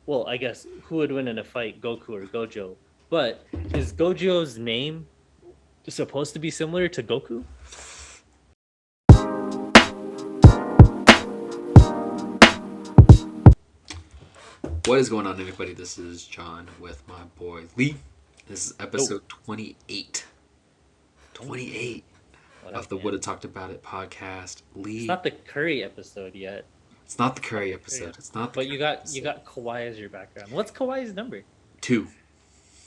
well, I guess who would win in a fight, Goku or Gojo? But is Gojo's name supposed to be similar to Goku? What is going on, everybody? This is John with my boy Lee. This is Oh, episode 28. 28 what of up, the man? Would Have Talked About It podcast. It's Lee, not the Curry episode yet. it's not the Not Curry the Curry episode. It's episode. not the But you Curry got you episode. got Kawhi as your background. What's Kawhi's number? 2.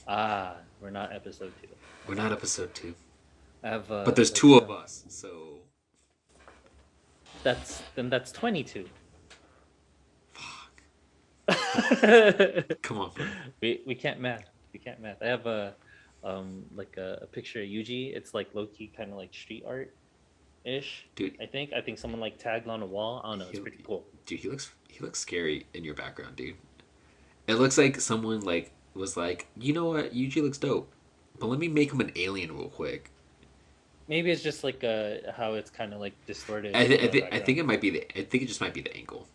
We're not episode 2. We're not episode 2. I have But there's 2 of us, so. that's 22. Fuck. Come on, bro. we can't math. We can't math. I have a picture of Yuji. It's like low key kind of like street art ish. Dude. I think someone like tagged on a wall. I don't know. It's pretty cool. Dude, he looks scary in your background, dude. It looks like someone was like, you know what, Yuji looks dope, but let me make him an alien real quick. Maybe it's just like how it's kind of like distorted. I think background. it might be I think it just might be the angle.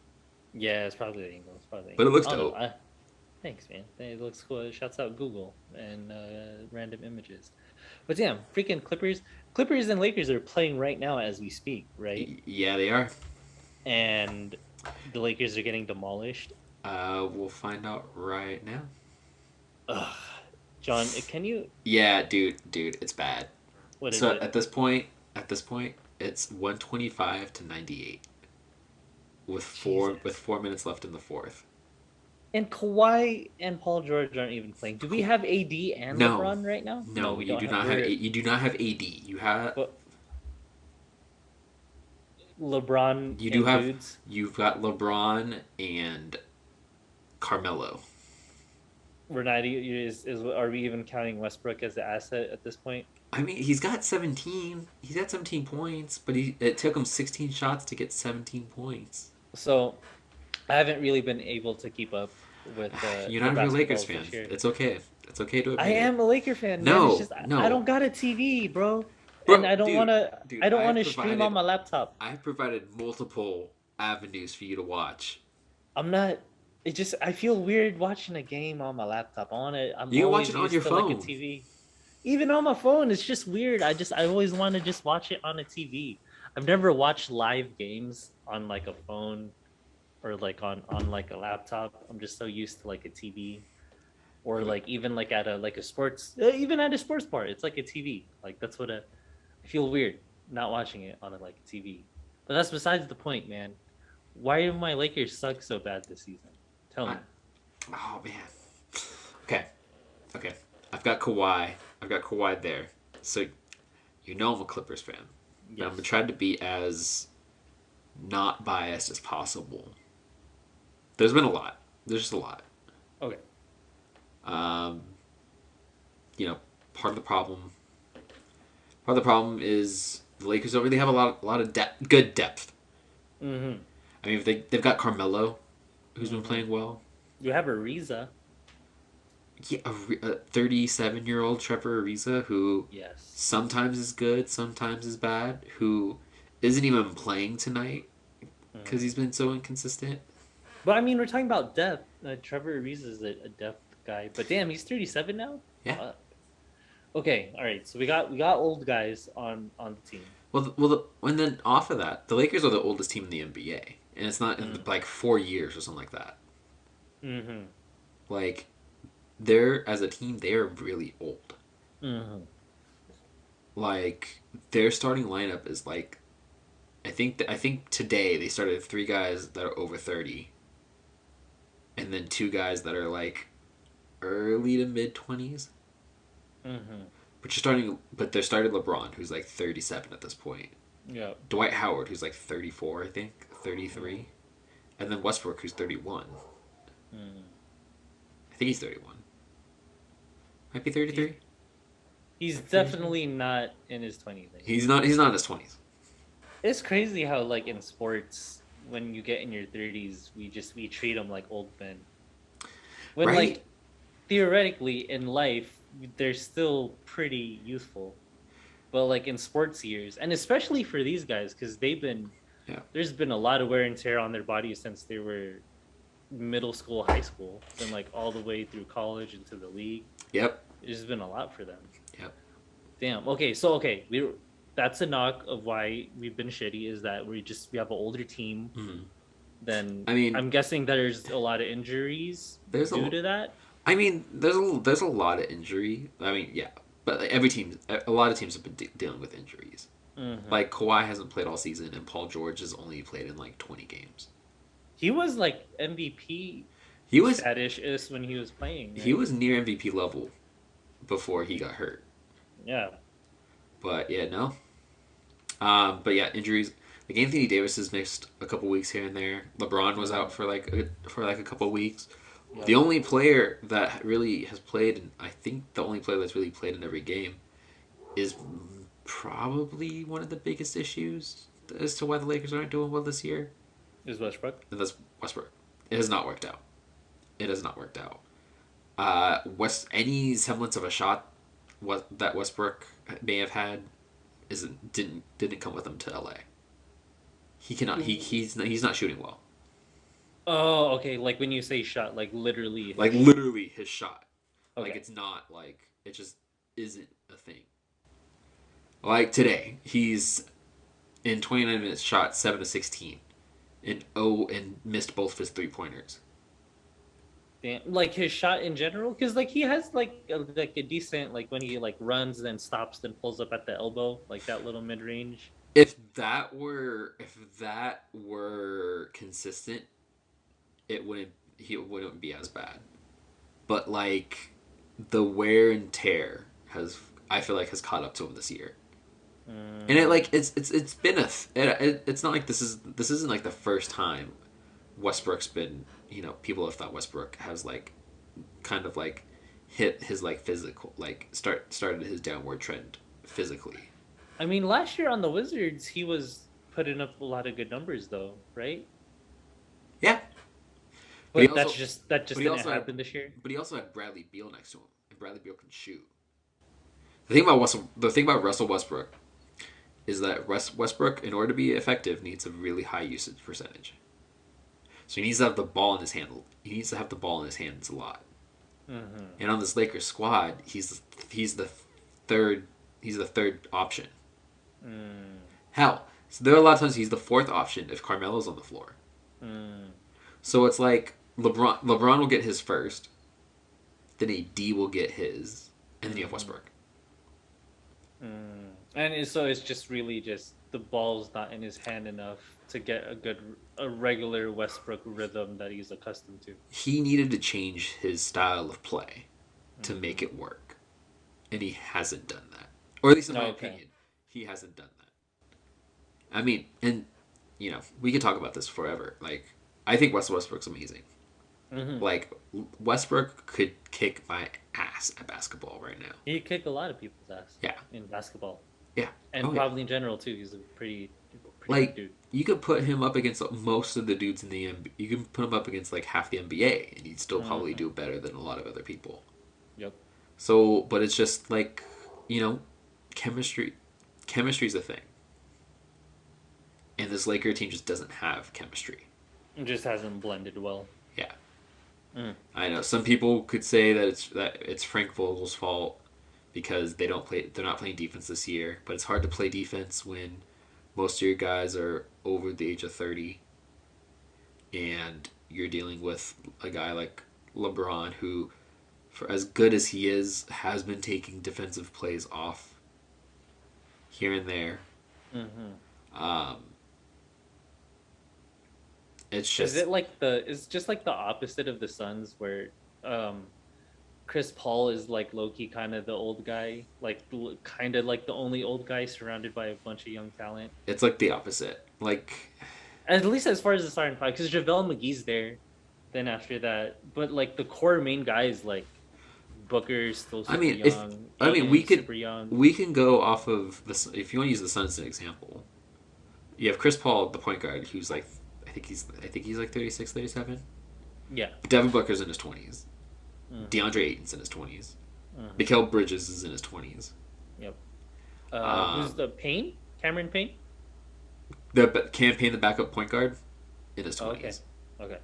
Yeah, it's probably the angle. But it looks I don't know. dope. Thanks, man. It looks cool. Shouts out Google and random images. But damn, freaking Clippers and Lakers are playing right now as we speak, right? Yeah, they are. And the Lakers are getting demolished. We'll find out right now. Ugh. John, can you? Yeah, dude, it's bad. What is So it? at this point, it's 125 to 98 with Jesus. 4 minutes left in the fourth. And Kawhi and Paul George aren't even playing. Do we have AD and No. LeBron right now? No, we you don't do not have we're- you do not have AD. You have But LeBron. you do and have dudes. you've got LeBron and Carmelo. We're not. Are we even counting Westbrook as the asset at this point? I mean, he's got 17. He's got 17 points, but it took him 16 shots to get 17 points. So, I haven't really been able to keep up with. You're the not a Lakers basketballs fan. this year. It's okay. It's okay to admit I am a Laker fan. No, man. It's just, no. I don't got a TV, bro. Bro, And I don't dude, want to. dude, I don't I want to have stream provided- on my laptop. I have provided multiple avenues for you to watch. I'm not. It just. I feel weird watching a game on my laptop. I'm You can watch always it on used your to, like, phone. a TV. Even on my phone, it's just weird. I always want to just watch it on a TV. I've never watched live games on like a phone or like on like a laptop. I'm just so used to like a TV or like even like at a sports even at a sports bar. It's like a TV. Like that's what I feel weird not watching it on like a TV. But that's besides the point, man. Why do my Lakers suck so bad this season? Tell me. Oh man. Okay. I've got Kawhi. There. So you know I'm a Clippers fan. And I'm gonna try to be as not biased as possible. There's been a lot. There's just a lot. Okay. You know, part of the problem is the Lakers don't really have a lot of good depth. Mm-hmm. I mean, they've got Carmelo, who's been playing well. You have Ariza. Yeah, a 37-year-old Trevor Ariza who Yes. sometimes is good, sometimes is bad, who isn't even playing tonight because he's been so inconsistent. But I mean, we're talking about depth. Trevor Ariza is a depth guy, but damn, he's 37 now. Yeah. Okay, all right. So we got old guys on the team. And then off of that, the Lakers are the oldest team in the NBA, and it's not in like 4 years or something like that. Mm-hmm. Like, they're as a team, they are really old. Mm-hmm. Like, their starting lineup is like, I think today they started 3 guys that are over 30, and then 2 guys that are like early to mid 20s. Mm-hmm. But they're starting LeBron, who's like 37 at this point. Yeah. Dwight Howard, who's like 34, I think, 33, and then Westbrook, who's 31. I think he's 31. Might be 33. He's definitely not in his 20s. He's not in his 20s. It's crazy how like in sports, when you get in your 30s, we treat them like old men. When Right. like theoretically in life, they're still pretty youthful. But like in sports years, and especially for these guys, because there's been a lot of wear and tear on their bodies since they were middle school, high school, then like all the way through college into the league. Yep. It's just been a lot for them. Yep. Damn. Okay. So we that's a knock of why we've been shitty is that we have an older team. Mm-hmm. Then I mean, I'm guessing there's a lot of injuries due to that. I mean, there's a lot of injury. I mean, yeah, but like, a lot of teams have been dealing with injuries. Mm-hmm. Like Kawhi hasn't played all season, and Paul George has only played in like 20 games. He was like MVP. He was statish when he was playing. Right? He was near MVP level before he got hurt. Yeah. But yeah, no. But yeah, injuries. Like Anthony Davis has missed a couple weeks here and there. LeBron was out for like a couple weeks. Yeah. The only player that really has played, and I think the only player that's really played in every game, is probably one of the biggest issues as to why the Lakers aren't doing well this year. Is Westbrook? And that's Westbrook. It has not worked out. Any semblance of a shot that Westbrook may have had didn't come with him to LA. He cannot. He's not shooting well. Oh, okay. Like when you say shot, like literally. Like literally his shot. Okay. Like it's not like it just isn't a thing. Like today, he's in 29 minutes shot 7 of 16, and missed both of his 3-pointers. Damn, like his shot in general, because like he has like a decent like when he like runs then stops then pulls up at the elbow like that little mid range. If that were consistent, he wouldn't be as bad. But like the wear and tear I feel like has caught up to him this year. And it's been it's not like this isn't like the first time Westbrook's been, people have thought Westbrook has like kind of like hit his like physical like started his downward trend physically. I mean, last year on the Wizards he was putting up a lot of good numbers though, right? Yeah. But that just didn't happen this year. But he also had Bradley Beal next to him, and Bradley Beal can shoot. The thing about Russell Westbrook is that Westbrook, in order to be effective, needs a really high usage percentage. So he needs to have the ball in his hand. He needs to have the ball in his hands a lot. Mm-hmm. And on this Lakers squad, he's the third option. Mm. Hell, so there are a lot of times he's the fourth option if Carmelo's on the floor. Mm. So it's like LeBron will get his first, then AD will get his, and then you have Westbrook. Mm. And so it's just really just the ball's not in his hand enough to get a regular Westbrook rhythm that he's accustomed to. He needed to change his style of play to make it work, and he hasn't done that. Or at least in my opinion, he hasn't done that. I mean, and we could talk about this forever. Like, I think Westbrook's amazing. Mm-hmm. Like, Westbrook could kick my ass at basketball right now. He could kick a lot of people's ass. Yeah. In basketball. Yeah. And probably in general too. He's a pretty like, good dude. You could put him up against most of the dudes in the NBA. You can put him up against like half the NBA, and he'd still probably do better than a lot of other people. Yep. So, but it's just like, chemistry. Chemistry's a thing. And this Laker team just doesn't have chemistry. It just hasn't blended well. Yeah. I know some people could say that it's Frank Vogel's fault because they're not playing defense this year, but it's hard to play defense when most of your guys are over the age of 30 and you're dealing with a guy like LeBron who, for as good as he is, has been taking defensive plays off here and there. Mm-hmm. It's just it's just like the opposite of the Suns where Chris Paul is like low-key kind of the old guy, like kind of like the only old guy surrounded by a bunch of young talent. It's like the opposite. Like, at least as far as the starting five, because JaVale McGee's there. Then after that, but like the core main guys like Booker's still super young. We can go off of this if you want to use the Suns as an example. You have Chris Paul, the point guard, who's like I think he's like 36, 37. Yeah. Devin Booker's in his 20s. DeAndre Ayton's in his 20s. Mikal Bridges is in his 20s. Yep. Who's the Payne? Cameron Payne? The backup point guard, in his 20s. Okay.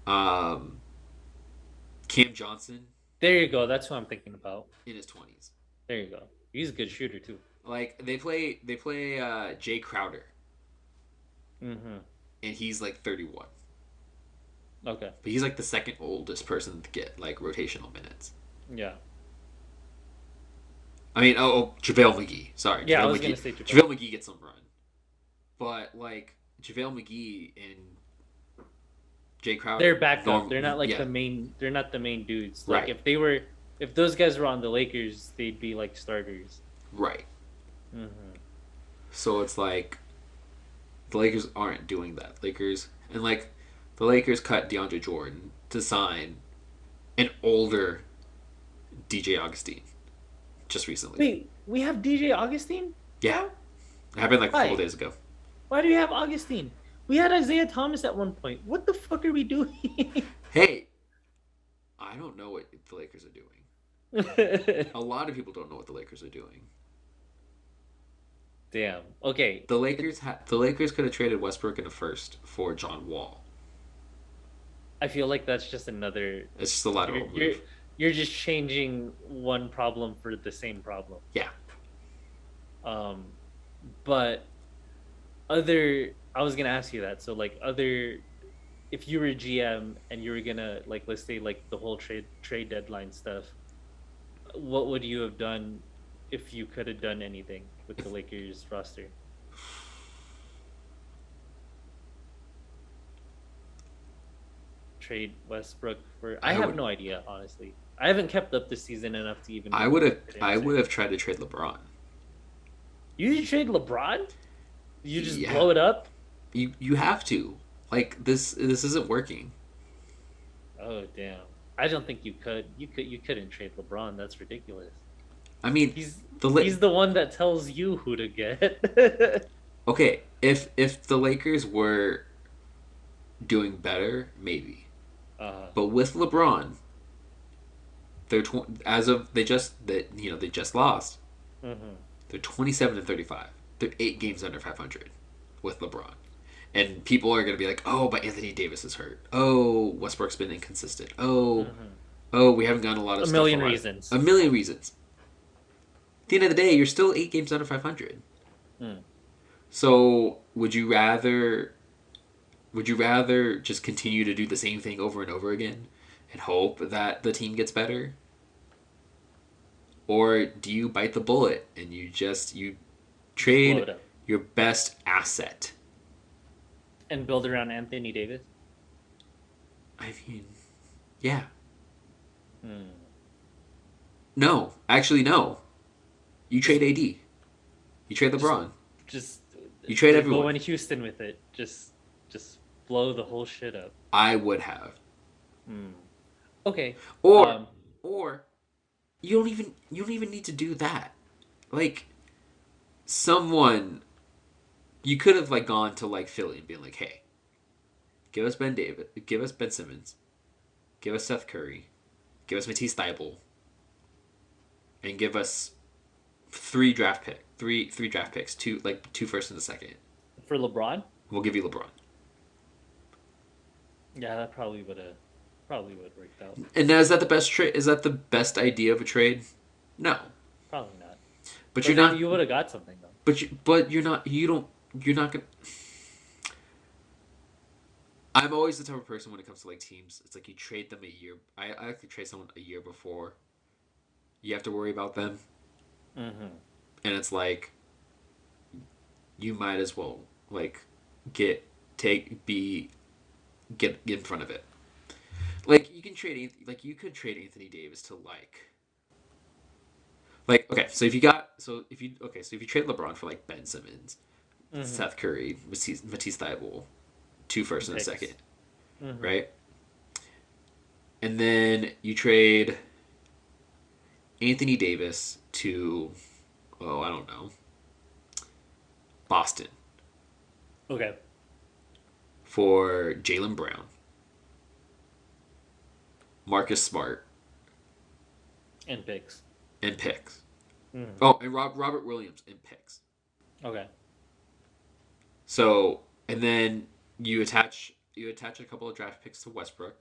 Um, Cam Johnson There you go. That's what I'm thinking about. in his 20s. There you go. He's a good shooter too. Like they play Jay Crowder, Mm-hmm. and he's like 31. Okay. But he's like the second oldest person to get like rotational minutes. Yeah. I mean, JaVale McGee. Sorry, Yeah, I JaVale was McGee. gonna say JaVale McGee gets some run, but like JaVale McGee and Jay Crowder, they're backup. They're not like yeah, the main. They're not the main dudes. Like right, if those guys were on the Lakers, they'd be like starters. right. Mm-hmm. So it's like the Lakers aren't doing that. The Lakers cut DeAndre Jordan to sign an older DJ Augustine just recently. Wait, we have DJ Augustine? Yeah, Now? it happened like a Why? couple days ago. Why do we have Augustine? We had Isaiah Thomas at one point. What the fuck are we doing? Hey, I don't know what the Lakers are doing. A lot of people don't know what the Lakers are doing. Damn. Okay. The Lakers could have traded Westbrook in the first for John Wall. I feel like that's just another. It's just a lateral You're move. you're just changing one problem for the same problem. Yeah. Um, but other. I was gonna ask you that. So like other, if you were GM and you were gonna like let's say like the whole trade deadline stuff, what would you have done if you could have done anything with the Lakers roster? Trade Westbrook for I have no idea, honestly. I haven't kept up this season enough to even. I would have tried to trade LeBron. You trade LeBron? You just Yeah. blow it up? You have to. Like this isn't working. Oh damn! I don't think you could. You couldn't trade LeBron. That's ridiculous. I mean, He's the one that tells you who to get. okay, if the Lakers were doing better, maybe. But with LeBron, as of they just lost. Mm-hmm. They're 27-35. They're 8 games under 500 with LeBron. And people are going to be like, "Oh, but Anthony Davis is hurt. Oh, Westbrook's been inconsistent. Oh, we haven't gotten a lot of A million stuff right." reasons. A million reasons. At the end of the day, you're still 8 games under 500. Mm. So, would you rather just continue to do the same thing over and over again and hope that the team gets better? Or do you bite the bullet and you trade your best asset? And build around Anthony Davis? I mean, yeah. Hmm. No. Actually, no. You trade AD. You trade LeBron. Just You trade everyone. Go in Houston with it. Just blow the whole shit up. I would have. Hmm. Okay. Or you don't even need to do that. Like you could have like gone to like Philly and been like, "Hey, give us Ben Davis, give us Ben Simmons, give us Seth Curry, give us Matisse Thybulle, and give us three draft picks, two first and a second. For LeBron? We'll give you LeBron." Yeah, that probably would worked out. And now, is that the best trade? Is that the best idea of a trade? No. Probably not. But you're not. You would have got something though. But you're not. You're not gonna. I'm always the type of person when it comes to like teams. It's like you trade them a year. I like to trade someone a year before you have to worry about them. Mm-hmm. And it's like you might as well like get in front of it. Like you could trade Anthony Davis to okay. So if you trade LeBron for like Ben Simmons, Seth Curry, Matisse Thybulle, 2 first and a second, right? And then you trade Anthony Davis to, I don't know, Boston. Okay. For Jaylen Brown, Marcus Smart, And picks. Mm-hmm. Oh, and Robert Williams and picks. Okay. So, and then you attach you attach a couple of draft picks to Westbrook.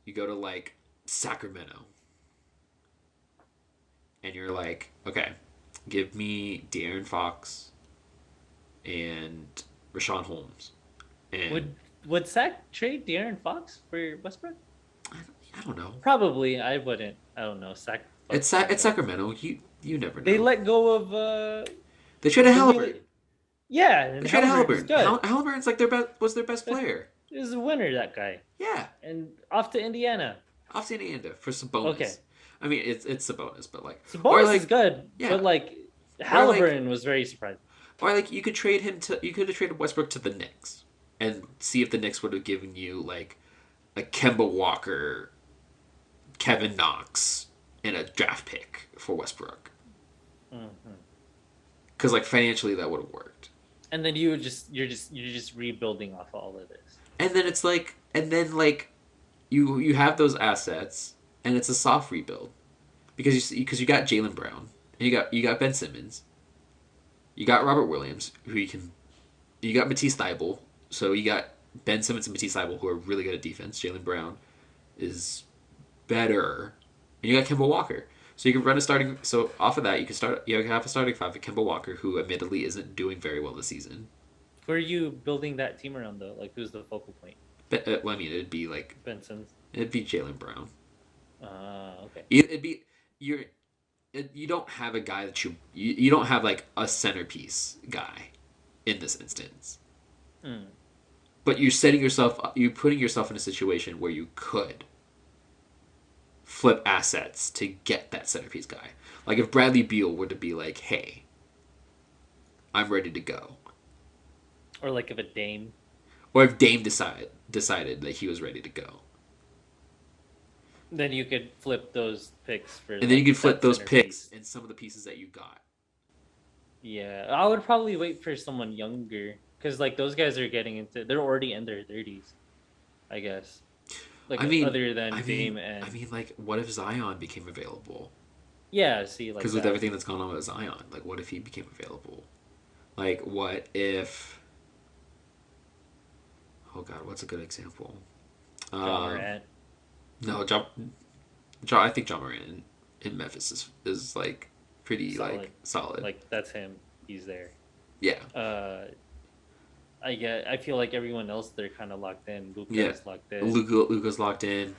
You go to like Sacramento, and you're like, okay, give me De'Aaron Fox and Rashawn Holmes. And Would Sac trade De'Aaron Fox for Westbrook? I don't know. Probably. I wouldn't. I don't know. It's Sacramento. You never know. They let go of They traded the Halliburton. really, yeah, They and traded Halliburton's Halliburton. good. Halliburton's like was their best player. He was a winner, that guy. Yeah. And off to Indiana. Off to Indiana for some bonus. Okay. I mean, it's a bonus, but like Sabonis like, is good, yeah. but like Halliburton was very surprised. Or like you could have traded Westbrook to the Knicks and see if the Knicks would have given you like a Kemba Walker, Kevin Knox, and a draft pick for Westbrook. Because like financially that would have worked. And then you're just rebuilding off all of this. And then it's like, you have those assets, and it's a soft rebuild because you got Jaylen Brown, and you got Ben Simmons, you got Robert Williams, you got Matisse Thybulle, so you got Ben Simmons and Matisse Thybulle who are really good at defense. Jaylen Brown is better, and you got Kemba Walker, so you can run a starting. So off of that, you can have a starting five with Kemba Walker, who admittedly isn't doing very well this season. Who are you building that team around though? Like who's the focal point? Well, I mean, it'd be like Benson's. It'd be Jaylen Brown. Okay. It'd be you don't have a guy that you don't have like a centerpiece guy in this instance. But you're putting yourself in a situation where you could flip assets to get that centerpiece guy. Like if Bradley Beal were to be like, "Hey, I'm ready to go," or like if a Dame, or if Dame decided that he was ready to go. Then you could flip those picks for. And then you could flip those picks and some of the pieces that you got. Yeah, I would probably wait for someone younger because like those guys are they're already in their 30s, I guess. Like other than Dame and. I mean, like, what if Zion became available? Yeah, see, like because with everything that's gone on with Zion, like, what if he became available? Like, what if? Oh God, what's a good example? Ja Morant. No, I think Ja Morant in Memphis is like pretty solid. Like that's him. He's there. Yeah. I feel like everyone else they're kind of locked in. Luka's locked in. Luka's locked in.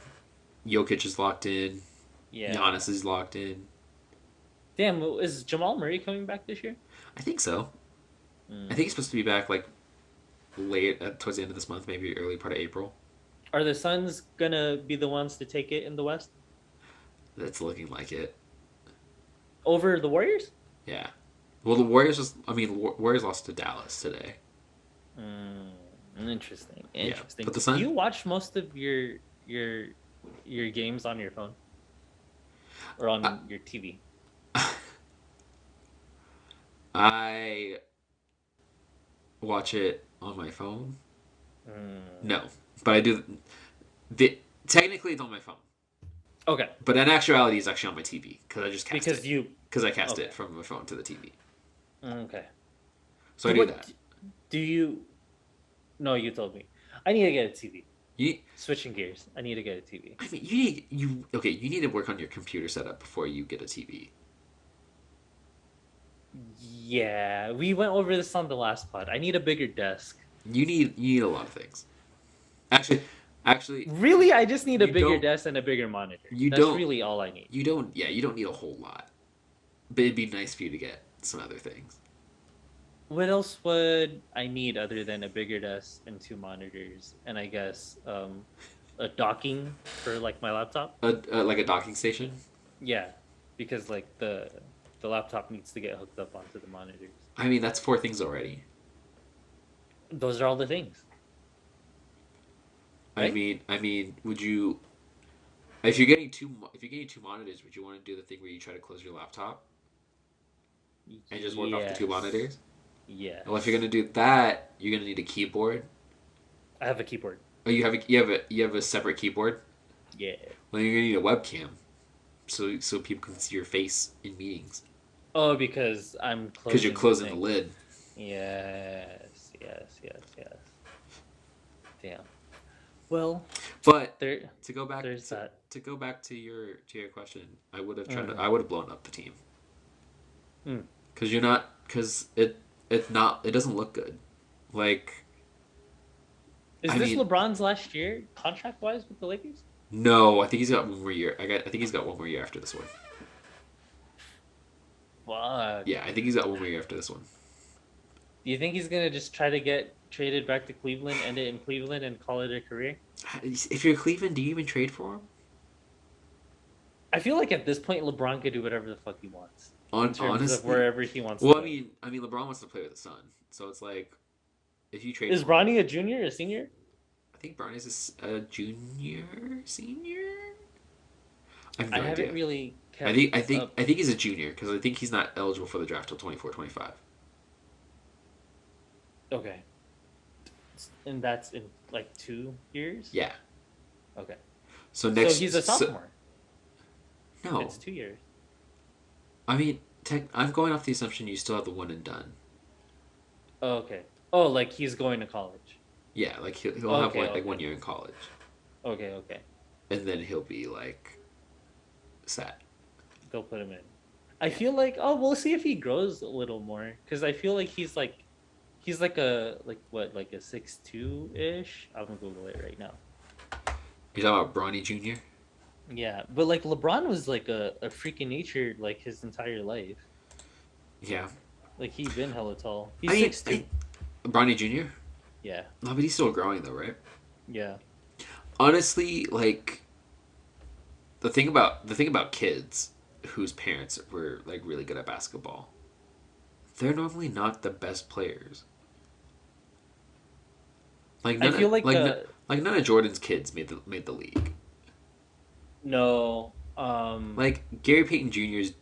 Jokic is locked in. Yeah. Giannis is locked in. Damn, is Jamal Murray coming back this year? I think so. I think he's supposed to be back like late towards the end of this month, maybe early part of April. Are the Suns gonna be the ones to take it in the West? That's looking like it. Over the Warriors? Yeah. Well, the Warriors Warriors lost to Dallas today. Interesting. Yeah. But the Suns... Do you watch most of your games on your phone? Or on your TV? I watch it on my phone. No. But I do. Technically, it's on my phone. Okay. But in actuality, it's actually on my TV because I just cast it. Because I cast it from my phone to the TV. Okay. So I do that. Do you? No, you told me. I need to get a TV. Switching gears. I need to get a TV. I mean, you need to work on your computer setup before you get a TV. Yeah, we went over this on the last pod. I need a bigger desk. You need a lot of things. Actually, really, I just need a bigger desk and a bigger monitor. That's really all I need. You don't need a whole lot. But it'd be nice for you to get some other things. What else would I need other than a bigger desk and 2 monitors, and I guess a docking for like my laptop? Like a docking station? Yeah, because like the laptop needs to get hooked up onto the monitors. I mean, that's 4 things already. Those are all the things. Right? I mean, would you? If you're getting 2 monitors, would you want to do the thing where you try to close your laptop and just work off the 2 monitors? Yeah. Well, if you're gonna do that, you're gonna need a keyboard. I have a keyboard. Oh, you have a separate keyboard? Yeah. Well, you're gonna need a webcam, so people can see your face in meetings. Oh, because I'm closing. Because you're closing the lid. Yes. Damn. Well, But there, to go back there's that. to go back to your question, I would have tried to, Mhm. I would have blown up the team Mm. because it's not, it doesn't look good. Like, Is I this mean, LeBron's last year contract wise with the Lakers? no, I think he's got one more year. I think he's got one more year after this one. Fuck. Yeah, I think he's got one more year after this one. Do you think he's gonna just try to get traded back to Cleveland, end it in Cleveland, and call it a career? If you're Cleveland, do you even trade for him? I feel like at this point, LeBron could do whatever the fuck he wants in terms of Honestly, wherever he wants to well, go. I mean, LeBron wants to play with his son, so it's like if you trade Is for him, Bronny a junior or a senior? I think Bronny's a junior, senior. I have I no haven't idea. really I kept think I think up. I think he's a junior because I think he's not eligible for the draft till 24, 25. Okay, and that's in like 2 years. Yeah. Okay, So so next, he's a sophomore. no, It's 2 years. I mean, I'm going off the assumption you still have the one and done. Oh, okay. Oh, like he's going to college. Yeah, like he'll have Okay, like okay. 1 year in college, Okay, okay. and then he'll be like set. They'll put him in. I feel like we'll see if he grows a little more because I feel like he's like a like what like a 6'2" ish. I'm gonna Google it right now. You talking about Bronny Jr.? Yeah, but like LeBron was like a freaking nature like his entire life. Yeah, Like he been hella tall. He's I mean, 6'2". Bronny Jr. Yeah, No, but he's still growing though, right? yeah. Honestly, like the thing about kids whose parents were like really good at basketball, they're normally not the best players. Like I feel like like none of Jordan's kids made the league. no. Like Gary Payton Jr.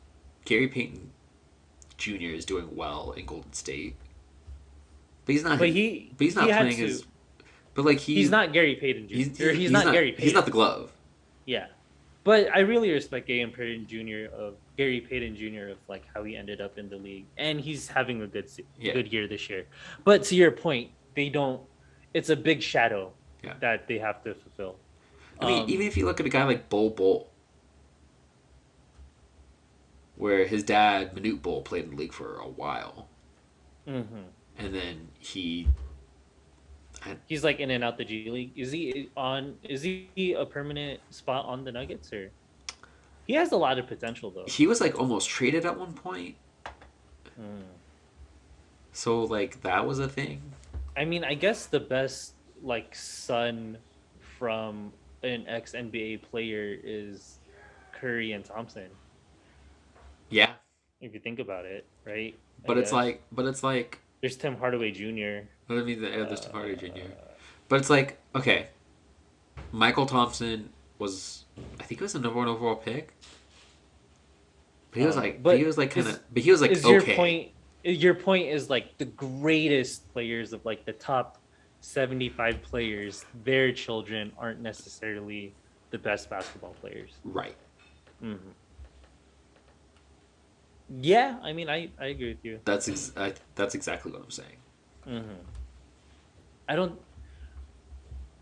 is doing well in Golden State, but he's not. But he But he's not had playing to. his. But like He's not Gary Payton Jr. He's not Gary Payton. He's not the glove. Yeah, but I really respect Gary Payton Jr. of like how he ended up in the league, and he's having a Yeah. good year this year. But to your point, they don't. It's a big shadow Yeah. that they have to fulfill. I mean, even if you look at a guy like Bull, where his dad Manute Bull played in the league for a while, Mm-hmm. and then He's like in and out the G League. Is he a permanent spot on the Nuggets or? He has a lot of potential though. he was like almost traded at one point. Mm. So like that was a thing. I mean, I guess the best like son from an ex NBA player is Curry and Thompson. Yeah, If you think about it, right? but it's like there's Tim Hardaway Jr. what I mean the other Stephon Jr. But it's like okay, Michael Thompson was I think he was the number 1 overall pick. But he was like but he was like kind is- of but he was like Is okay. your point is like the greatest players of like the top 75 players, their children aren't necessarily the best basketball players. Right. Mm-hmm. Yeah, I mean, I agree with you. That's exactly what I'm saying. Mm-hmm. I don't.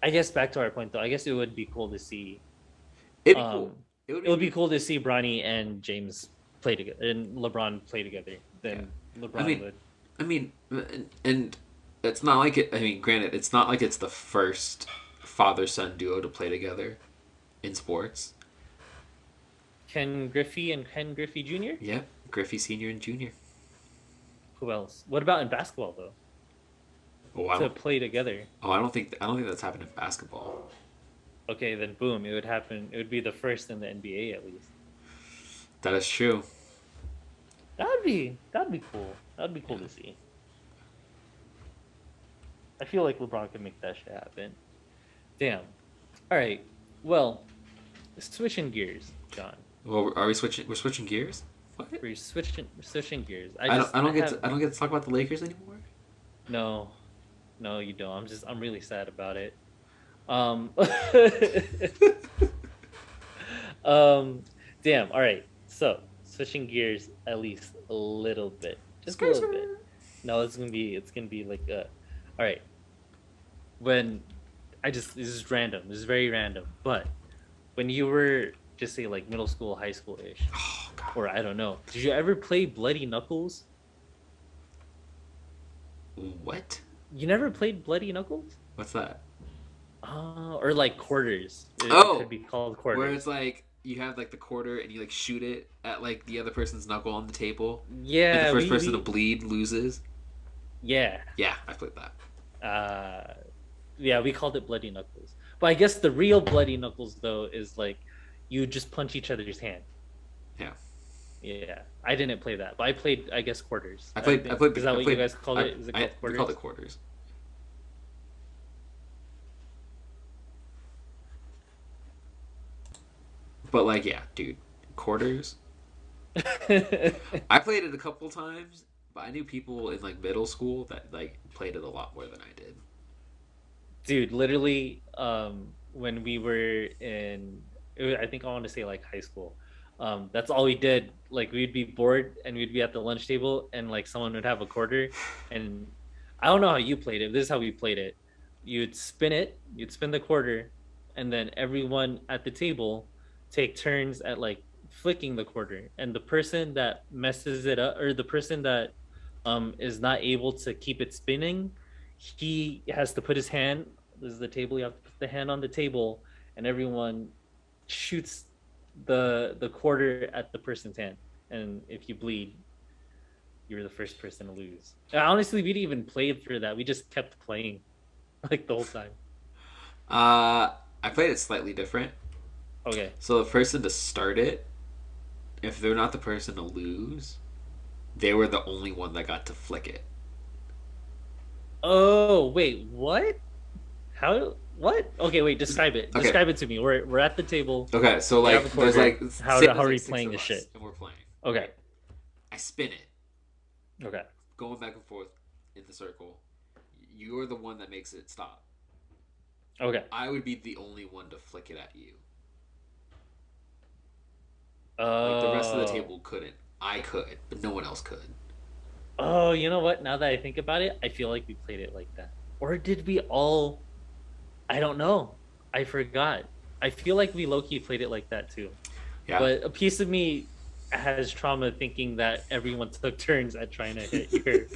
I guess back to our point though. I guess it would be cool to see. It'd be cool. It would be cool to see Bronny and James play together and LeBron play together. Then LeBron would. I mean, and it's not like it. I mean, granted, it's not like it's the first father-son duo to play together in sports. Ken Griffey and Ken Griffey Jr. Yep, Griffey Senior and Junior. Who else? What about in basketball though? Oh, I To don't. play together. Oh, I don't think that's happened in basketball. Okay, then boom, it would happen. It would be the first in the NBA at least. That is true. That'd be cool. That'd be cool to see. I feel like LeBron could make that shit happen. Damn. All right. Well, switching gears, John. Well, are we switching? We're switching gears. What? We're switching gears. I don't get to talk about the Lakers anymore. No, you don't. I'm really sad about it. Damn. All right. So switching gears at least a little bit, just a little bit. No, it's gonna be like all right. When this is random. This is very random. But when you were just say like middle school, high school ish, Oh god. or I don't know, did you ever play Bloody Knuckles? What? You never played Bloody Knuckles? What's that? Or like quarters. It Oh, could be called where it's quarters. like you have like the quarter and you like shoot it at like the other person's knuckle on the table, and the Yeah, first we person to we bleed loses. yeah. Yeah, I played that. Uh yeah, we called it Bloody Knuckles. But I guess the real Bloody Knuckles though is like you just punch each other's hand. Yeah, Yeah. I didn't play that, but I played I guess quarters. I I played. I think. played. Is that I what you played. guys called it? Is it called We quarters? called it quarters. But like, yeah, dude, quarters. I played it a couple times, but I knew people in like middle school that like played it a lot more than I did. Dude, literally, when we were I think I want to say like high school. That's all we did. Like we'd be bored and we'd be at the lunch table and like someone would have a quarter, and I don't know how you played it. This is how we played it. You'd spin the quarter, and then everyone at the table take turns at like flicking the quarter, and the person that messes it up or the person that is not able to keep it spinning, he has to put his hand. This is the table. You have to put the hand on the table, and everyone shoots the quarter at the person's hand. And if you bleed, you're the first person to lose. Honestly, we didn't even play for that. We just kept playing like the whole time. I played it slightly different. Okay. So the person to start it, if they're not the person to lose, they were the only one that got to flick it. Oh wait, what? How? What? Okay, wait. Describe it. Okay. Describe it to me. We're at the table. Okay, so We have like a there's quarter. like How say how there's, are like we 6 playing of this us, shit? and we're playing. Okay. I spin it, Okay. going back and forth in the circle. You're the one that makes it stop. Okay. I would be the only one to flick it at you. Like the rest of the Oh. table couldn't. I could, but no one else could. Oh, you know what? Now that I think about it, I feel like we played it like that. Or did we all? I don't know. I forgot. I feel like we low key played it like that too. Yeah. But a piece of me has trauma thinking that everyone took turns at trying to hit your.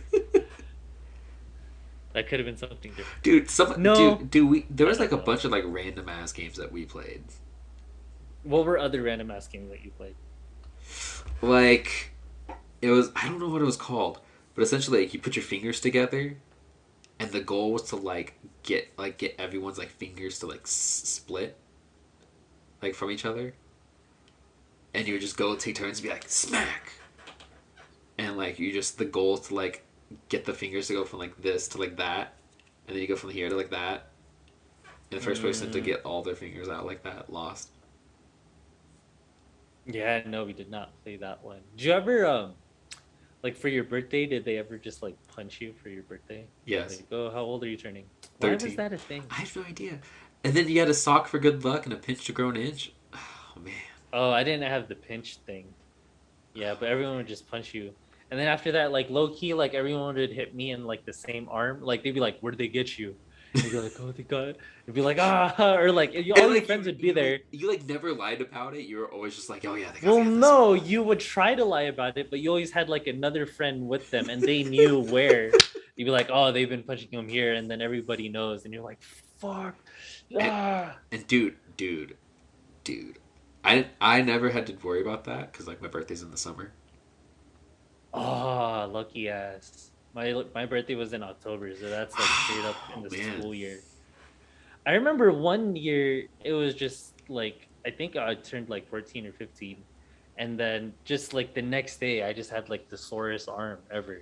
That could have been something different. Dude, No, dude, we there I was like don't a know. bunch of like random ass games that we played. What were other random ass games that you played? Like it was I don't know what it was called, but essentially like you put your fingers together, and the goal was to get everyone's like fingers to like split like from each other, and you would just go take turns and be like smack, and like you just the goal is to like get the fingers to go from like this to like that, and then you go from here to like that, and the first person to Mm, get all their fingers out like that lost. yeah, no, we did not play that one. Did you ever like for your birthday? Did they ever just like punch you for your birthday? Yes, Like, oh, how old are you turning? Why was 13. that a thing? I have no idea. And then you had a sock for good luck and a pinch to grow an inch. Oh man. Oh, I didn't have the pinch thing. Yeah, but everyone would just punch you. And then after that, like low key, like everyone would hit me in like the same arm. Like they'd be like, "Where'd they get you?" And you'd be like, "Oh, they got." It'd be like, "Ah," or like all And your like friends would be there. you like never lied about it. You were always just like, oh yeah, Well, they got this. no, you would try to lie about it, but you always had like another friend with them, and they knew where. You'd be like, "Oh, they've been punching him here," and then everybody knows, and you're like, "Fuck." And, Ah. and dude, I never had to worry about that because like my birthday's in the summer. Oh, lucky ass. My birthday was in October, so that's like straight up in Oh the man. school year. I remember one year it was just like I think I turned like 14 or 15, and then just like the next day I just had like the sorest arm ever.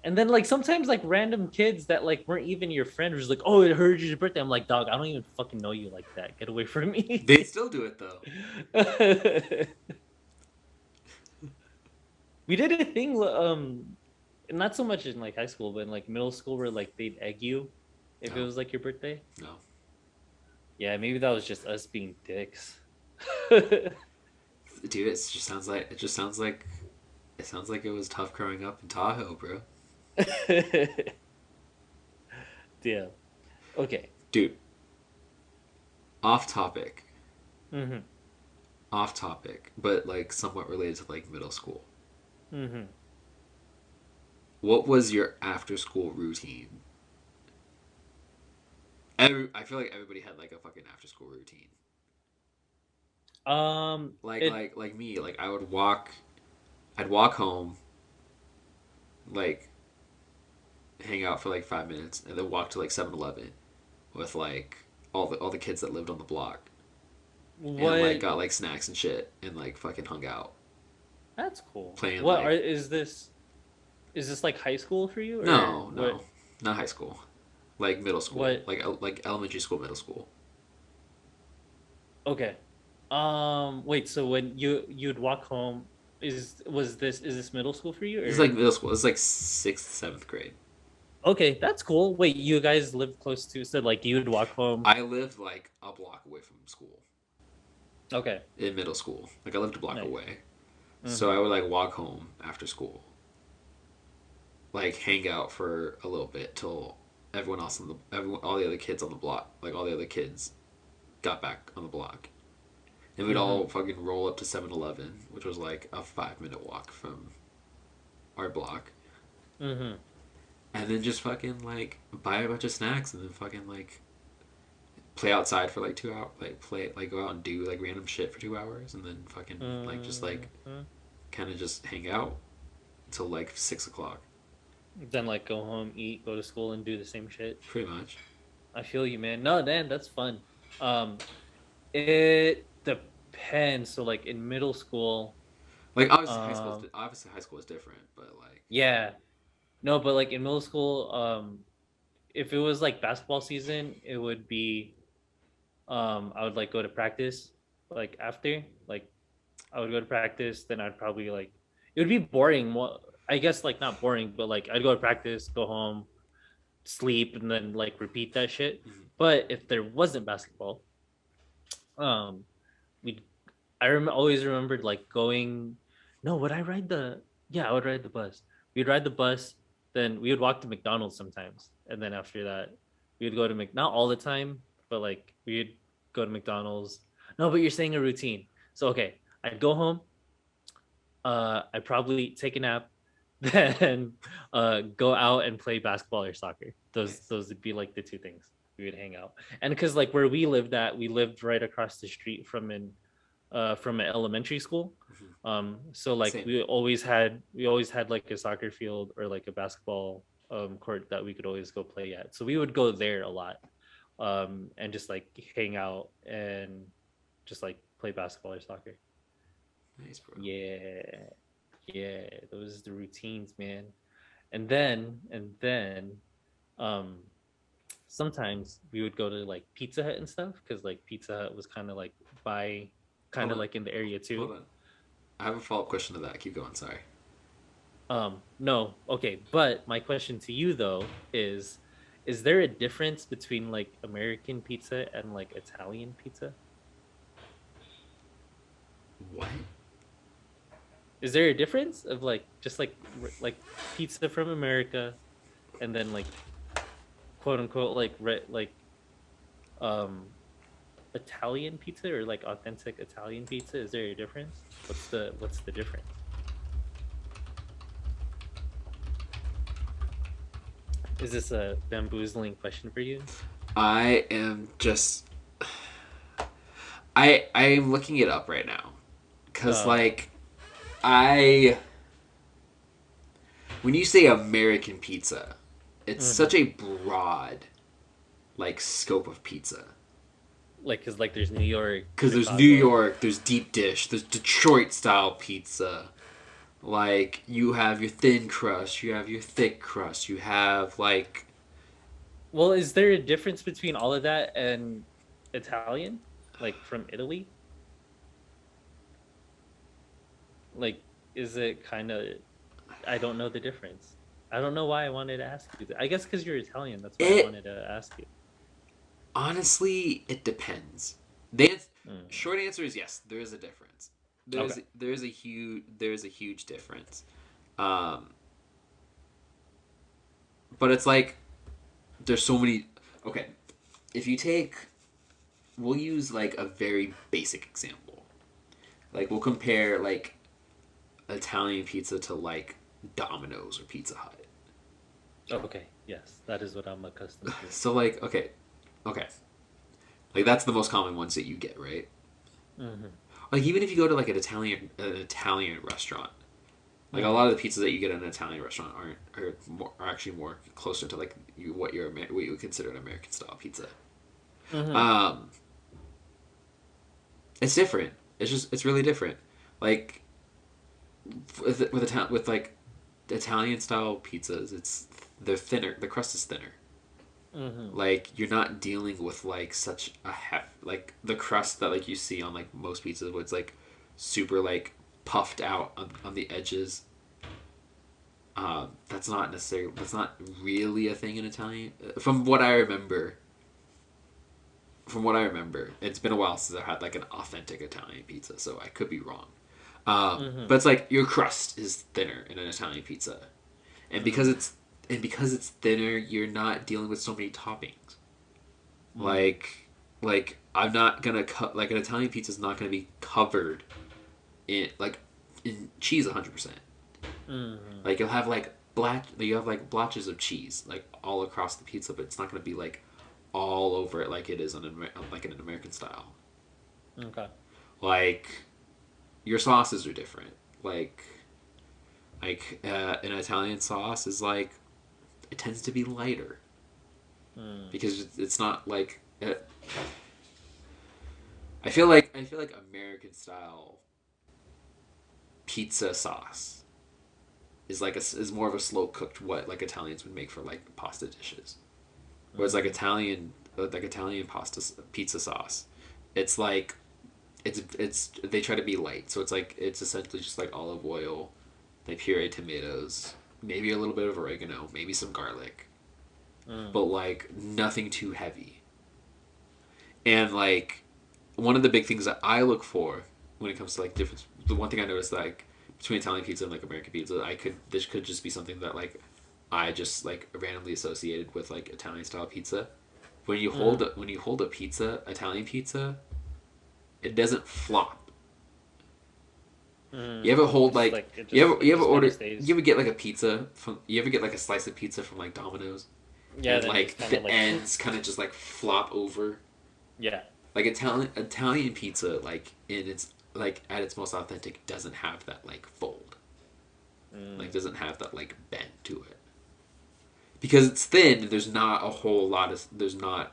And then like sometimes like random kids that like weren't even your friend was like, "Oh, it hurt your birthday." I'm like, "Dog, I don't even fucking know you like that. Get away from me." They still do it though. We did a thing not so much in like high school, but in like middle school where like they'd egg you if it No, was like your birthday. no. Yeah, maybe that was just us being dicks. Dude, it sounds like it was tough growing up in Tahoe, bro. Yeah. Okay. Dude, off topic. Mm-hmm. Off topic, but like somewhat related to like middle school. Mm-hmm. What was your after school routine? I feel like everybody had like a fucking after school routine. It Like me, like I'd walk home, like hang out for like 5 minutes, and then walk to like 7-Eleven with like all the kids that lived on the block, and like what got like snacks and shit, and like fucking hung out That's cool. playing What are like is this like high school for you or no, not high school, like middle school, what like elementary school, middle school. okay. Wait, so when you'd walk home, is this middle school for you It's or like middle school. It's like sixth, seventh grade. okay, that's cool. Wait, you guys live close to so like you'd walk home. I lived like a block away from school Okay. in middle school. Like I lived a block Nice. away, so Mm-hmm. I would like walk home after school, like hang out for a little bit till all the other kids on the block, like all the other kids, got back on the block, and we'd Mm-hmm. all fucking roll up to 7-Eleven, which was like a 5 minute walk from our block, Mm-hmm. and then just fucking like buy a bunch of snacks and then fucking like play outside for like 2 hours, like play like go out and do like random shit for 2 hours, and then fucking like just like Mm-hmm. kind of just hang out until like 6 o'clock, Then like go home, eat, go to school, and do the same shit. pretty much. I feel you, man. No, man, that's fun. Um, it depends. So like in middle school, Like um, obviously high school is different, but like yeah, no, but like in middle school, if it was like basketball season, it would be, I would like go to practice, like after, like I would go to practice, then I'd probably like, it would be boring. I guess like not boring, but like I'd go to practice, go home, sleep, and then like repeat that shit. mhm. But if there wasn't basketball, um, we always remembered like going. No, would I ride the? Yeah, I would ride the bus. We'd ride the bus, then we would walk to McDonald's sometimes, and then after that, we would go to not all the time, but like we'd go to McDonald's. No, but you're saying a routine. So okay, I'd go home. I'd probably take a nap, then go out and play basketball or soccer. Nice. Those would be like the two things we would hang out. And because like where we lived at, we lived right across the street from an elementary school. Mhm. So like Same. we always had like a soccer field or like a basketball court that we could always go play at. So we would go there a lot, and just like hang out and just like play basketball or soccer. Nice, bro. Yeah, yeah, those are the routines, man. And then, um, sometimes we would go to like Pizza Hut and stuff because like Pizza Hut was kind of like by kind Hold of on, like in the area hold too. on. I have a follow up question to that. Keep going. Sorry. No, okay, but my question to you though is there a difference between like American pizza and like Italian pizza? What? Is there a difference of like just like pizza from America and then like quote unquote like um Italian pizza or like authentic Italian pizza? Is there a difference? What's the difference? Is this a bamboozling question for you? I am just. I am looking it up right now, cause Okay. like I when you say American pizza, it's Hmm. such a broad like scope of pizza. Like, cause like there's New York, Because there's New Chicago. York, there's deep dish, there's Detroit style pizza. Like you have your thin crust, you have your thick crust, you have like Well, is there a difference between all of that and Italian? Like from Italy? Like, is it kind of? I don't know the difference. I don't know why I wanted to ask you. I guess because you're Italian. That's why I it. wanted to ask you. Honestly, it depends. The Mm. short answer is yes. There is a difference. Okay. There's a huge difference. Um, but it's like there's so many. Okay, if you take, we'll use like a very basic example. Like we'll compare like Italian pizza to like Domino's or Pizza Hut. Oh, okay, yes, that is what I'm accustomed to. So like, okay, like that's the most common ones that you get, right? Hmm. Like even if you go to like an Italian restaurant, like a Hmm. lot of the pizzas that you get at an Italian restaurant are actually more closer to like what you would consider an American style pizza. Hmm. Um, it's different. It's really different. Like with like Italian style pizzas, they're thinner. The crust is thinner. Hmm. Like you're not dealing with like such a like the crust that like you see on like most pizzas, where it's like super like puffed out on the edges. That's not really a thing in Italian. From what I remember, it's been a while since I had like an authentic Italian pizza, so I could be wrong. Hmm. But it's like your crust is thinner in an Italian pizza, and because Hmm. it's thinner, you're not dealing with so many toppings. Hmm. Like I'm not gonna cut like an Italian pizza is not gonna be covered in cheese 100%. Hmm. Like you have like blotches of cheese like all across the pizza, but it's not gonna be like all over it like it is like in an American style. Okay. Like your sauces are different. An Italian sauce is like it tends to be lighter Mm. because it's not like I feel like American style pizza sauce is more of a slow cooked what like Italians would make for like pasta dishes. Whereas Mm. like Italian pizza sauce, it's like it's they try to be light, so it's essentially just like olive oil, they puree tomatoes, maybe a little bit of oregano, maybe some garlic, Mm. but like nothing too heavy. And like one of the big things that I look for when it comes to like difference, the one thing I noticed like between Italian pizza and like American pizza, I could this could just be something that like I just like randomly associated with like Italian style pizza. Mm. When you hold a pizza, Italian pizza, it doesn't flop. You ever Mm. hold It's like like it you ever just kind of order stays. you ever get like a pizza from you ever get like a slice of pizza from like Domino's Yeah, and then it just like kind of the like ends kind of just like flop over. yeah. Like Italian pizza like in its like at its most authentic doesn't have that like fold. Like Mm. doesn't have that like bend to it. Because it's thin, there's not a whole lot of there's not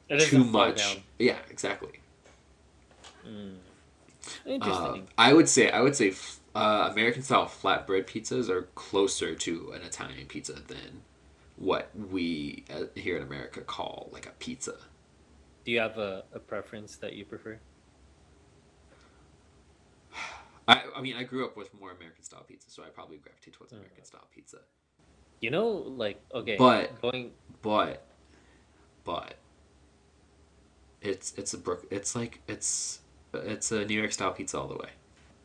It too doesn't fall much. down. Yeah, exactly. Mm. Interesting. I would say American style flatbread pizzas are closer to an Italian pizza than what we here in America call like a pizza. Do you have a preference that you prefer? I mean I grew up with more American style pizza, so I probably gravitate towards American Mm. style pizza. You know, like okay, But going. but but it's a brook it's like it's a New York style pizza all the way.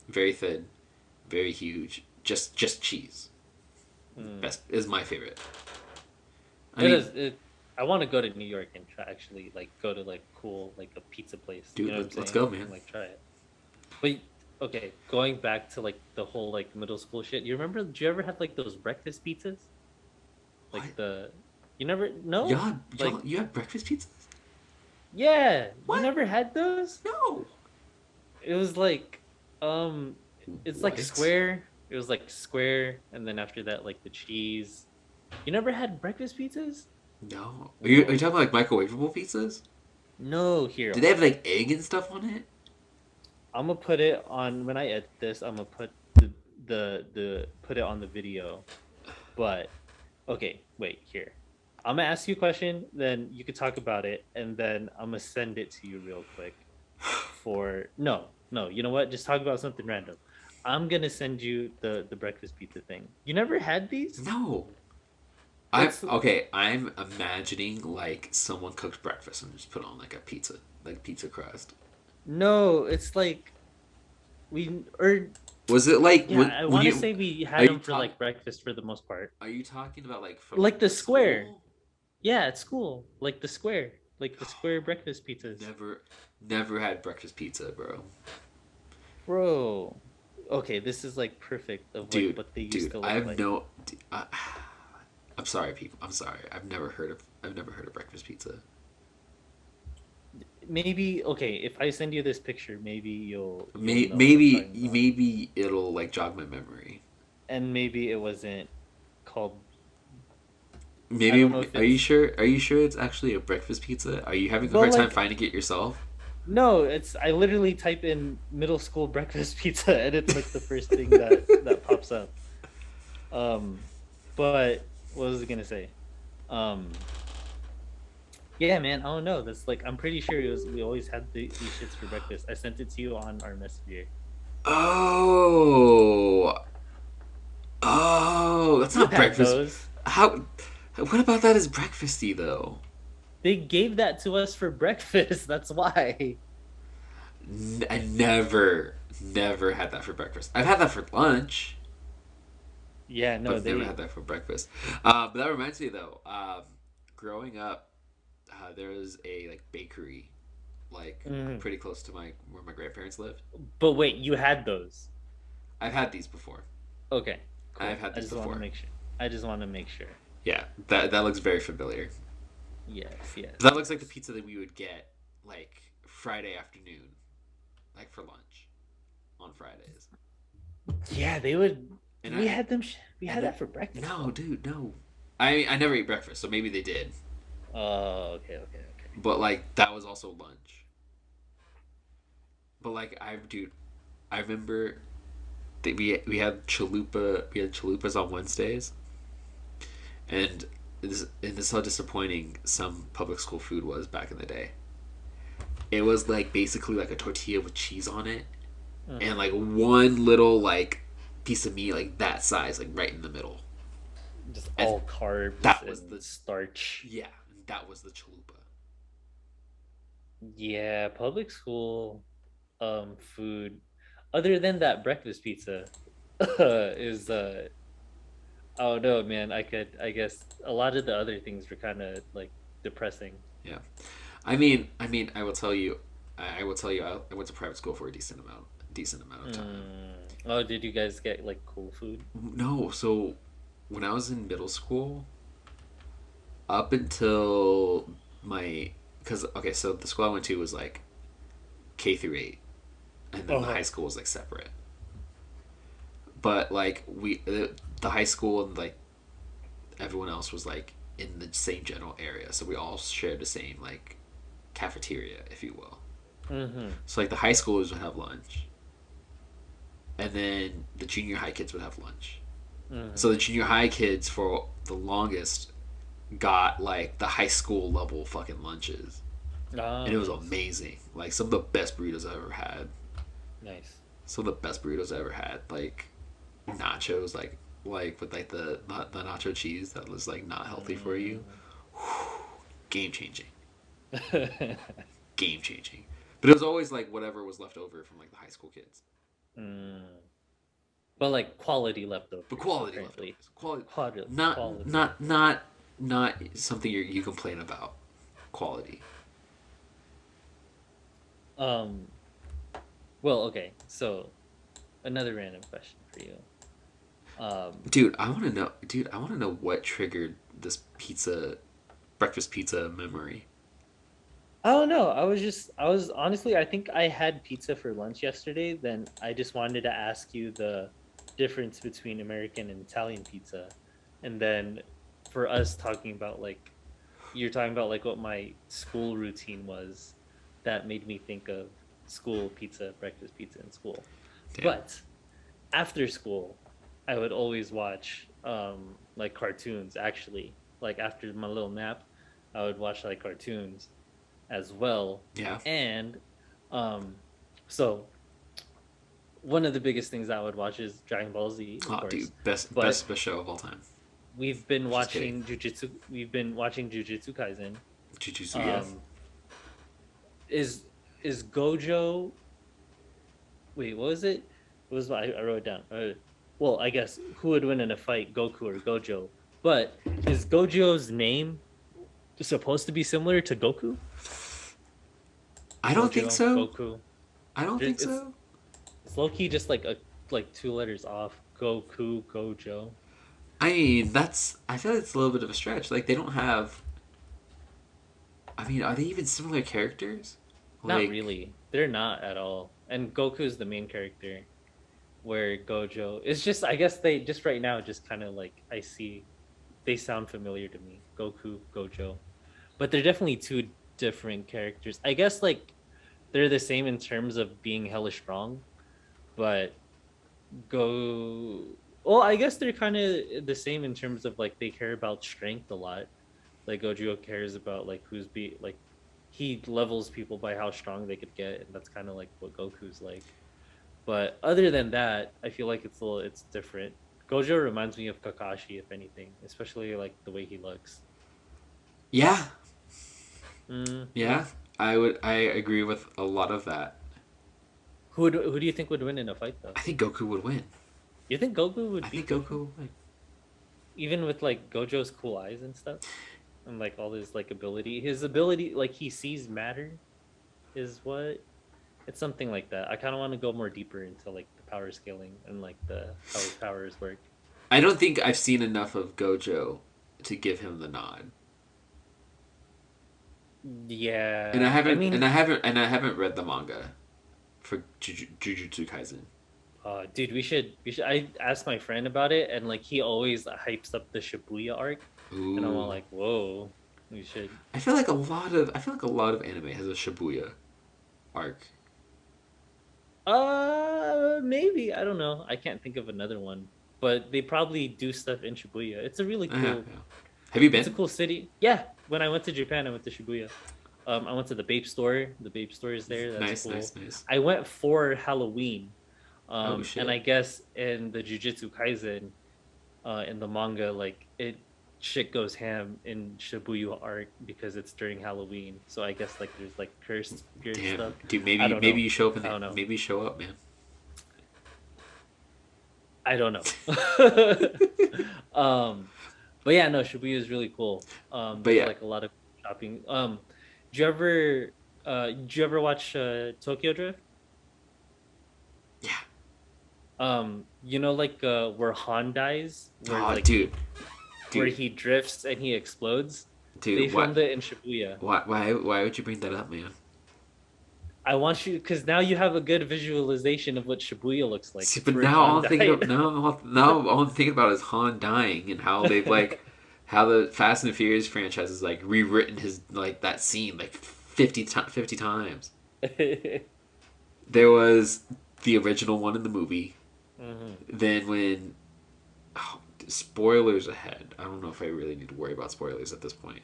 Very thin, very huge, just cheese. Mm. Best is my favorite. I It mean, is. I want to go to New York and try actually like go to like cool like a pizza place. You dude, know what I'm let's saying? go, man. And like try it. But okay, going back to like the whole like middle school shit. You remember? Did you ever have like those breakfast pizzas? What? Like the you never no like You have breakfast pizzas? yeah you What? never had those. No. It was like um it's like What? square. It was like square, and then after that like the cheese. You never had breakfast pizzas? No. Are you Whoa. talking about like microwavable pizzas? No, here. Do they have like egg and stuff on it? I'm gonna put it on when I edit this. I'm gonna put the put it on the video. But okay, wait here. I'm gonna ask you a question, then you could talk about it, and then I'm gonna send it to you real quick. For no, you know what? Just talk about something random. I'm gonna send you the breakfast pizza thing. You never had these? No. I'm It's okay. I'm imagining like someone cooked breakfast and just put on like a pizza, like pizza crust. no, it's like we or Was it like yeah, I when want to you say we are had you them for talk like breakfast for the most part. are you talking about like from Like like the the square. school? Yeah, at school, like the square. like the square breakfast pizzas. Never, never had breakfast pizza, bro. Bro. Okay, this is like perfect of like Dude, what they used dude, to I look have like. no. I'm sorry, people. I'm sorry. I've never heard of breakfast pizza. Maybe okay, if I send you this picture, maybe you'll know what I'm Maybe talking about. maybe it'll like jog my memory. And maybe it wasn't called. I Maybe don't know if are you it's sure? Are you sure it's actually a breakfast pizza? Are you having a well, hard time like finding it yourself? no, it's I literally type in middle school breakfast pizza, and it's like the first thing that pops up. Um, but what was I gonna say? Um, yeah, man, I don't know. That's like I'm pretty sure it was. We always had these shits for breakfast. I sent it to you on our messenger. Oh, oh, that's You not had breakfast. those. How? What about that is breakfasty though? They gave that to us for breakfast. That's why. I never had that for breakfast. I've had that for lunch, Yeah, no, but never they. had that for breakfast. But that reminds me though. Growing up, there was a like bakery, like Mhm. pretty close to my where my grandparents lived. But wait, you had those. I've had these before. Okay, I've cool. had I these just want to before. make sure. I just want to make sure. Yeah, that looks very familiar. Yes, yes, That looks like the yes. pizza that we would get like Friday afternoon, like for lunch on Fridays. Yeah, they would. And We had them. We and had then that for breakfast no, though. dude, no. I never eat breakfast, so maybe they did. Oh, okay, okay, okay. But like that was also lunch. But like I remember that we had chalupas on Wednesdays, and this is how disappointing some public school food was back in the day. It was like basically like a tortilla with cheese on it, and Uh-huh. like one little like piece of meat like that size, like right in the middle, Just and all carbs that was and the starch. yeah, that was the chalupa. Yeah, public school food other than that breakfast pizza is I don't know, man. I guess a lot of the other things were kind of like depressing. Yeah, I will tell you, I will tell you, I went to private school for a decent amount of time. Oh, did you guys get like cool food? No, so when I was in middle school, up until my, because okay, so the school I went to was like K through 8, and then the Uh-huh. high school was like separate. But like the high school and like everyone else was like in the same general area, so we all shared the same like cafeteria, if you will. Mm-hmm. So like the high schoolers would have lunch, and then the junior high kids would have lunch. Mm-hmm. So the junior high kids for the longest got like the high school level fucking lunches, Oh, and it was nice. amazing. Like some of the best burritos I ever had. Nice. Some of the best burritos I ever had. Like nachos, like with like the nacho cheese that was like not healthy for you. Mm. Game changing, game changing. But it was always like whatever was left over from like the high school kids. Mm. But like quality But leftovers, quality apparently. leftovers, quality, Quality, not quality. not not not something you complain about. Quality. Um. Well, okay. So another random question for you. Dude, I want to know. Dude, I want to know what triggered this breakfast pizza memory. I don't know. I was honestly, I think I had pizza for lunch yesterday. Then I just wanted to ask you the difference between American and Italian pizza. And then for us talking about like, you're talking about like what my school routine was, that made me think of school pizza, breakfast pizza in school. Damn. But after school, I would always watch like cartoons actually. Like after my little nap, I would watch like cartoons as well. Yeah. And um so one of the biggest things I would watch is Dragon Ball Z, of Oh, dude, course. best But best show of all time. Just kidding. We've been watching Jujutsu Kaisen. Jujutsu, yeah. Um is Gojo wait, what was it? It was I wrote it down. Well, I guess who would win in a fight, Goku or Gojo? But is Gojo's name supposed to be similar to Goku. I don't think Gojo, so. Goku. I don't think It's so. it's low key just like two letters off. Goku, Gojo. I mean, that's. I feel like it's a little bit of a stretch. Like they don't have. I mean, are they even similar characters? Not Like, really. They're not at all. And Goku's the main character, where Gojo is just. I guess they just right now just kind of like I see, they sound familiar to me. Goku, Gojo, but they're definitely two different characters. I guess like they're the same in terms of being hella strong, but go. Well, I guess they're kind of the same in terms of like they care about strength a lot. Like Gojo cares about like who's be like he levels people by how strong they could get, and that's kind of like what Goku's like. But other than that, I feel like it's different. Gojo reminds me of Kakashi, if anything, especially like the way he looks. yeah, Mm. yeah. I agree with a lot of that. Who do you think would win in a fight though? I think Goku would win. You think Goku I would think beat Goku Goku, would win. even with like Gojo's cool eyes and stuff, and like all his like ability? His ability, like he sees matter, is what it's something like that. I kind of want to go more deeper into like the power scaling and like the how his powers work. I don't think I've seen enough of Gojo to give him the nod. And I Yeah, I haven't mean, and I haven't read the manga for Jujutsu Kaisen. dude, we should. I asked my friend about it, and like he always hypes up the Shibuya arc, and I'm all Ooh. like, whoa, we should. I feel like a lot of anime has a Shibuya arc. Maybe I don't know. I can't think of another one, but they probably do stuff in Shibuya. It's a really Yeah, cool. yeah. Have you It's a been? cool city. Yeah, when I went to Japan, I went to Shibuya. I went to the Bape store. The Bape store is there. That's Nice, cool. nice, nice. I went for Halloween. Oh And I shit. guess in the Jujutsu Kaisen, in the manga, like it shit goes ham in Shibuya arc because it's during Halloween. So I guess like there's like cursed spirit Damn, stuff. dude. I Maybe don't know. you show up I don't know. maybe you show up, man. I don't know. um, but yeah, no, Shibuya is really cool. But There's yeah, like a lot of shopping. Do you ever did you ever watch Tokyo Drift? yeah. You know like where Han dies, where Oh, like where dude, he drifts and he explodes. They dude. filmed it in Shibuya. Why would you bring that up, man? I want you because now you have a good visualization of what Shibuya looks like. See, It's but where now Han died. now all I'm thinking about is Han dying and how they've like how the Fast and the Furious franchise has like rewritten his like that scene like 50 times. There was the original one in the movie. Hmm. Then when oh, spoilers ahead. I don't know if I really need to worry about spoilers at this point.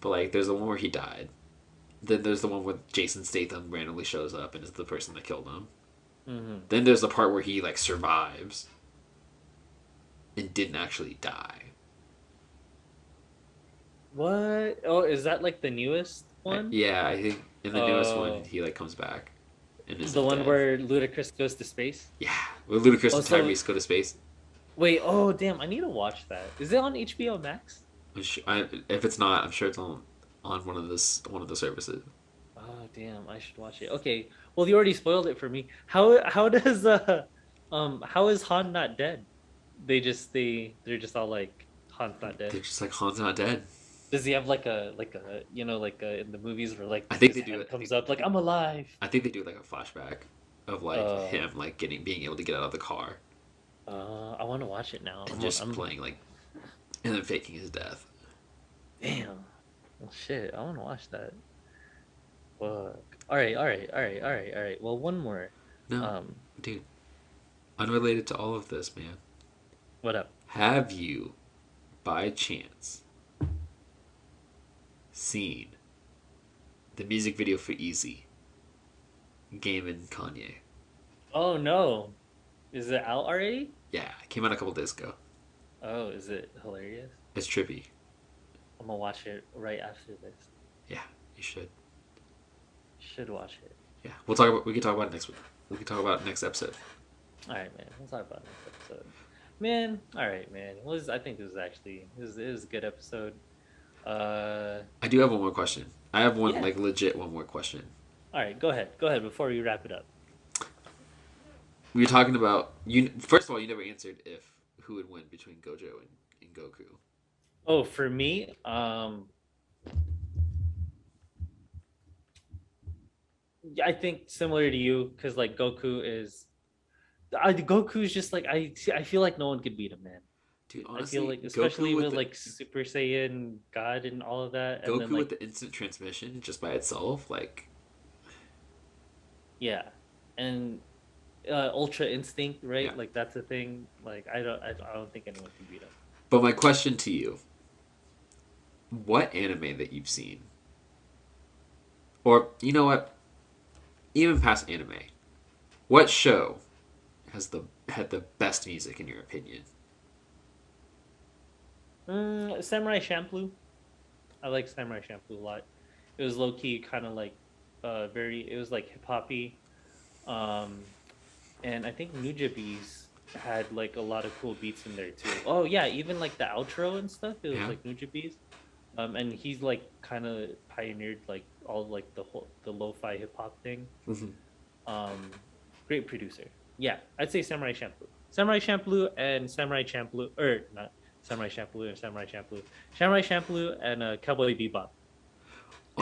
But like there's the one where he died. Then there's the one where Jason Statham randomly shows up and is the person that killed him. Hmm. Then there's the part where he like survives and didn't actually die. What? Oh, is that like the newest one? Yeah, I think in the newest one Oh, he like comes back and the isn't one dead. where Ludacris goes to space. Yeah, where Ludacris Oh, and so Tyrese go to space. wait. Oh, damn! I need to watch that. Is it on HBO Max? If it's not, I'm sure it's on one of the services. Oh, damn! I should watch it. Okay. Well, you already spoiled it for me. How does how is Han not dead? They're just all like Han's not dead. They're just like Han's not dead. Does he have like a you know like in the movies where like I think his they do hand it. comes up like I'm alive? I think they do like a flashback of like Uh, him like being able to get out of the car I want to watch it now. and just I'm playing like and then faking his death. damn. Well, shit, I want to watch that. Fuck. All right, all right, all right, all right, all right. Well, one more. No, Um, dude, unrelated to all of this, man. what up? Have you, by chance, seen the music video for Easy, Game and Kanye? Oh no, is it out already? Yeah, it came out a couple days ago. Oh, is it hilarious? It's trippy. I'm gonna watch it right after this. Yeah, you should. Should watch it. Yeah, we can talk about it next week. We can talk about it next episode. All right, man. We'll talk about it next episode. Man, all right, man. I think it was actually it was a good episode. Uh, I do have one more question. I have one yeah. like legit one more question. All right, go ahead. Go ahead before we wrap it up. We were talking about you. First of all, you never answered if who would win between Gojo and Goku. Oh, for me, yeah, I think similar to you because like Goku is just like I feel like no one could beat him, man. Dude, I feel honestly, like especially with like Super Saiyan God and all of that, and then Goku with like the instant transmission just by itself, like yeah, and Ultra Instinct, yeah. right? Like that's a thing. Like I don't think anyone can beat him. But my question to you: what anime that you've seen, or you know what, even past anime, what show has the had the best music in your opinion? Samurai Champloo. I like Samurai Champloo a lot. It was low key, kind of like very. It was like hip hoppy. Um, and I think Nujabes had like a lot of cool beats in there too. Oh yeah, even like the outro and stuff. It was Yeah. like Nujabes. And he's like kind of pioneered like all like the lo-fi hip hop thing. Hmm. Great producer. Yeah, I'd say Samurai Champloo. Samurai Champloo and Samurai Champloo, or not Samurai Champloo and Samurai Champloo. Samurai Champloo and Cowboy Bebop,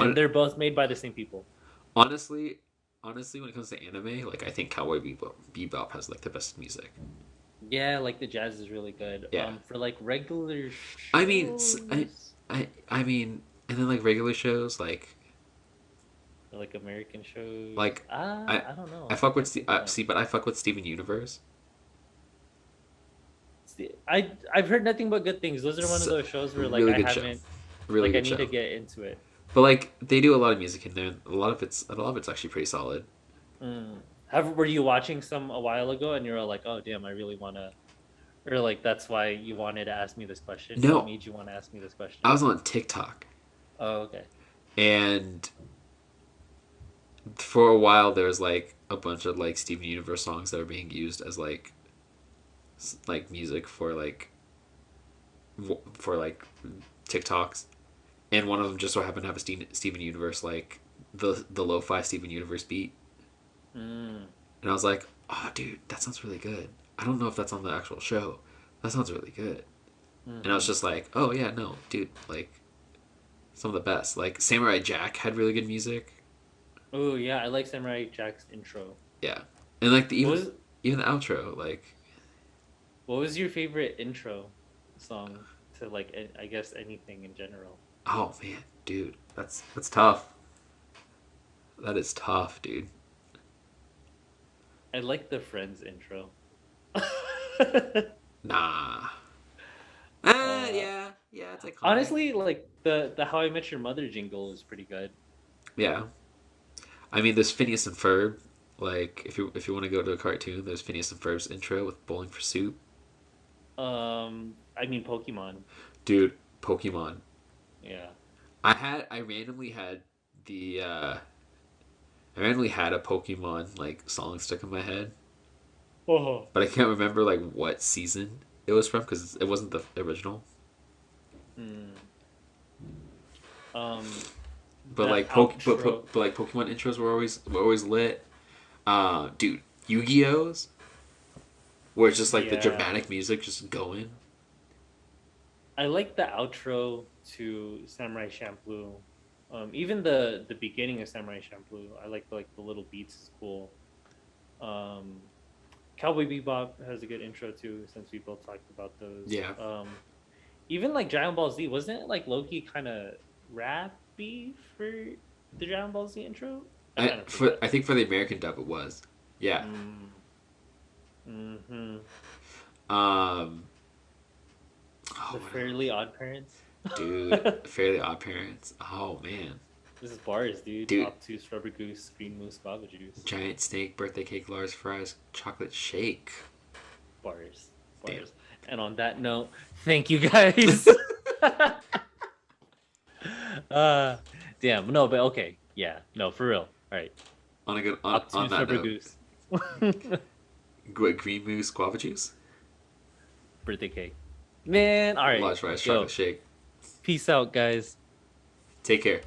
and Hon- they're both made by the same people. honestly, honestly, when it comes to anime, like I think Bebop has like the best music. Yeah, like the jazz is really good. Yeah. For like regular I mean, shows, I mean, and then like regular shows, like American shows, like I I don't know. I I fuck with can't think of one. see, but I fuck with Steven Universe. I've heard nothing but good things. Those are one of So, those shows where like really I good show, haven't really like I good need to show. get into it. But like they do a lot of music in there. A lot of it's actually pretty solid. Have were you watching some a while ago and you were like, oh damn, I really wanna, or like that's why you wanted to ask me this question? What No, made you want to ask me this question? I was on TikTok, Oh okay. and for a while there was like a bunch of like Steven Universe songs that were being used as like music for for like TikToks, and one of them just so happened to have a Steven Universe like the lo-fi Steven Universe beat, Mm, and I was like, oh dude, that sounds really good. I don't know if that's on the actual show. That sounds really good. And I was mm-hmm. just like, oh yeah, no, dude, like some of the best. Like Samurai Jack had really good music. Oh yeah, I like Samurai Jack's intro. Yeah, and like What was even the outro, like what was your favorite intro song to like I guess anything in general? oh man, dude, that's tough. That is tough, dude. I like the Friends intro. Nah. uh, Yeah, yeah, it's iconic. Honestly, like the How I Met Your Mother jingle is pretty good. Yeah, I mean, there's Phineas and Ferb. Like, if you want to go to a cartoon, there's Phineas and Ferb's intro with Bowling for Soup. I mean Pokemon. Dude, Pokemon. Yeah. I randomly had the I randomly had a Pokemon like song stuck in my head, Oh. but I can't remember like what season it was from because it wasn't the original. Hmm. Um, But the like outro. but like Pokemon intros were always lit. Dude, Yu-Gi-Oh's where it's just like the Yeah. dramatic music just going. I like the outro to Samurai Champloo. Even the beginning of Samurai Champloo, I like the little beats is cool. Um, Cowboy Bebop has a good intro too, since we both talked about those. Yeah, Even like Dragon Ball Z, wasn't it like Loki kind of rappy for the Dragon Ball Z intro? I kind of forget. I think for the American dub it was. Yeah. Mm, hmm Um. Oh, The what Fairly else? Odd Parents. Dude, Fairly Odd Parents. Oh man, This is bars, dude. dude, Obtuse, Rubber Goose, Green Moose, Guava Juice. Giant Snake, Birthday Cake, Lars Fries, Chocolate Shake. Bars. Damn. Bars. And on that note, thank you guys. uh damn. No, but okay. Yeah. No, for real. All right. On Obtuse, that Rubber note, Goose. Green Moose Guava Juice, Birthday cake. Man, all right. Lars Fries, Yo, Chocolate Shake. Peace out, guys. Take care.